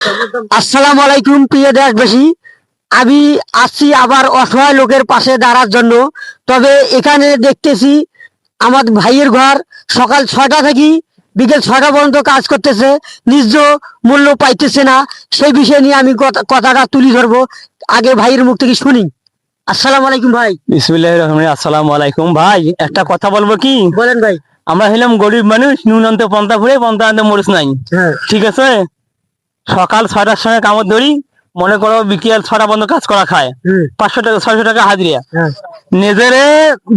আসসালামু আলাইকুম প্রিয় দেশবাসী। আমি আসছি আবার অসহায় লোকের পাশে দাঁড়ার জন্য। তবে এখানে দেখতেছি আমার ভাইয়ের ঘর সকাল 6টা থেকে বিকেল 6টা পর্যন্ত কাজ করতেছে, ন্যায্য মূল্য পাইতেছে না। সেই বিষয় নিয়ে আমি কথাটা তুলি ধরবো। আগে ভাইয়ের মুখ থেকে শুনি। আসসালামু আলাইকুম ভাই। বিসমিল্লাহির রহমানির আসসালামু আলাইকুম ভাই। একটা কথা বলবো কি? বলেন ভাই। আমরা হলাম গরিব মানুষ, নুনন্ত পন্থা ফুরে পন্থা আনতে মরিস নাই। হ্যাঁ। ঠিক আছে, সকাল 6টার সময় কামড় ধরি, মনে করো বিকেল 6টা পর্যন্ত কাজ করা খায়। 500 টাকা 600 টাকা হাজিরা। নিজেরে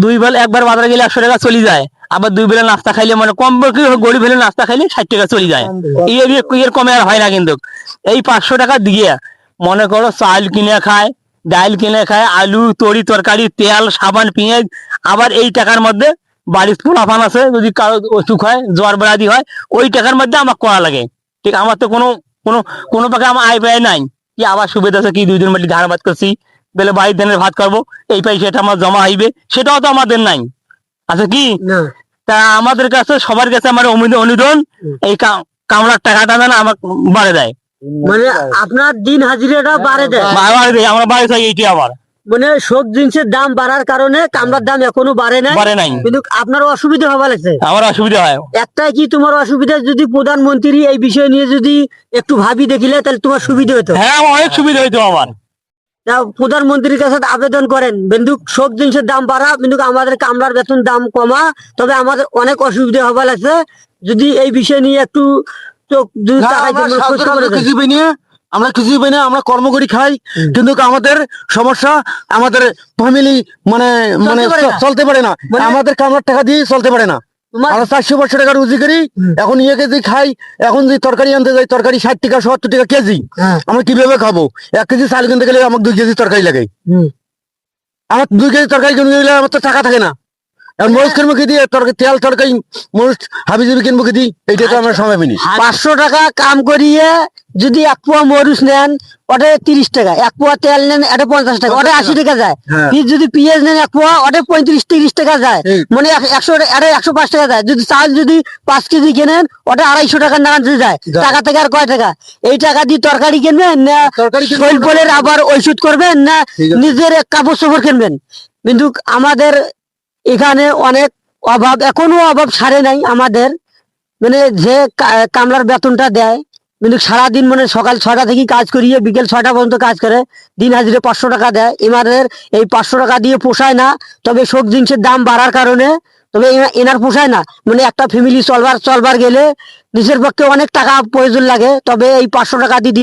দুই বেলা একবার বাজারে গেলে 100 টাকা চলে যায়, আবার দুই বেলা নাস্তা খাইলে মানে কম কি গরিব হলে নাস্তা খাইলে 60 টাকা চলে যায়। এর কমে আর হয় না। কিন্তু এই 500 টাকা দিয়ে মনে করো চাল কিনে খায়, ডাল কিনে খায়, আলু তরি তরকারি তেল সাবান পেঁয়াজ। আবার এই টাকার মধ্যে বাড়ির পোলাপান আছে, যদি কারো অসুখ হয় জ্বর বেড়াদি হয়, ওই টাকার মধ্যে আমার করা লাগে। ঠিক, আমার তো কোনো কোনো কোনো পাকে আমার আয় ব্যয় নাই। কি আবার সুবিধা আছে কি, 2 দিন মাটি ধান ভাত করছি, বেলে বাড়ির ধানের ভাত করবো, এই পয়সাটা আমার জমা হইবে, সেটাও তো আমাদের নাই। আচ্ছা কি, তা আমাদের কাছে সবার কাছে আমার অনুদান এই কামড়ার টাকাটা যেন আমার বাড়ে দেয়। মানে আপনার দিন হাজিরাটা বাড়ে দেয়? বাড়ে দেয়, আমরা বাড়ি চাই এইটি আবার। মানে সব জিনিসের দাম বাড়ার কারণে কামড়ার দাম এখনো বাড়ে নাই, কিন্তু আপনার অসুবিধা হওয়া লাগছে। আমার অসুবিধা হয় একটাই কি, তোমার অসুবিধা যদি প্রধানমন্ত্রী এই বিষয় নিয়ে যদি একটু ভাবি দেখিলে তাহলে তোমার সুবিধা হতো। হ্যাঁ, অনেক সুবিধা হইতো আমার। প্রধানমন্ত্রীর কাছে আবেদন করেন, কিন্তু সব জিনিসের দাম বাড়া, কিন্তু আমাদের কামলার বেতন দাম কমা। তবে আমাদের অনেক অসুবিধা হওয়া লাগছে, যদি এই বিষয় নিয়ে একটু আমরা কিছুই পাই না, আমরা কর্ম করি খাই, কিন্তু আমাদের সমস্যা, আমাদের ফ্যামিলি মানে মানে চলতে পারে না, আমাদের কামলার টাকা দিয়ে চলতে পারে না। আমরা 400-500 টাকা রুজি করি, এখন ইয়ে কেজি খাই, এখন যদি তরকারি আনতে যাই তরকারি 60 টাকা 70 টাকা কেজি। আমরা কিভাবে খাবো? 1 কেজি চাল কিনতে গেলে আমাকে 2 কেজি তরকারি লাগে। আমার 2 কেজি তরকারি কিনতে গেলে আমার তো টাকা থাকে না। মরিচ কিনবো কি দিয়ে, তেল তরকারি মরিচ হাবিজাবি কিনবো কি দিয়ে, এইটা তো আমরা সময় পাইনি। 500 টাকা কাম করিয়ে যদি 1 পোয়া মরিচ নেন ওটা 30 টাকা, 1 পোয়া তেল নেন এটা 50 টাকা, ওটা 80 টাকা যায়। যদি পেঁয়াজ নেন 1 পোয়া ওটা 35-30 টাকা যায়, মানে 100 এটা 105 টাকা যায়। যদি চাল যদি 5 কেজি কেনেন ওটা 250 টাকার নাগাদ যায়। টাকা থেকে আর কয় টাকা? এই টাকা দিয়ে তরকারি কিনবেন না শৈল ফলের আবার ওষুধ করবেন, না নিজের কাপড় চোপড় কিনবেন? কিন্তু আমাদের এখানে অনেক অভাব, এখনো অভাব সারে নাই আমাদের। মানে যে কামলার বেতনটা দেয়, কিন্তু সারাদিন মানে সকাল 6টা থেকে কাজ করিয়ে বিকেল 6টা পর্যন্ত কাজ করে, দিন হাজিরে 500 টাকা দেয়। এমাদের এই 500 টাকা দিয়ে পোষায় না। তবে সব জিনিসের দাম বাড়ার কারণে তবে এনার পোষায় না। মানে একটা ফ্যামিলি চলবার গেলে নিজের পক্ষে অনেক টাকা প্রয়োজন লাগে। তবে এই 500 টাকা দিয়ে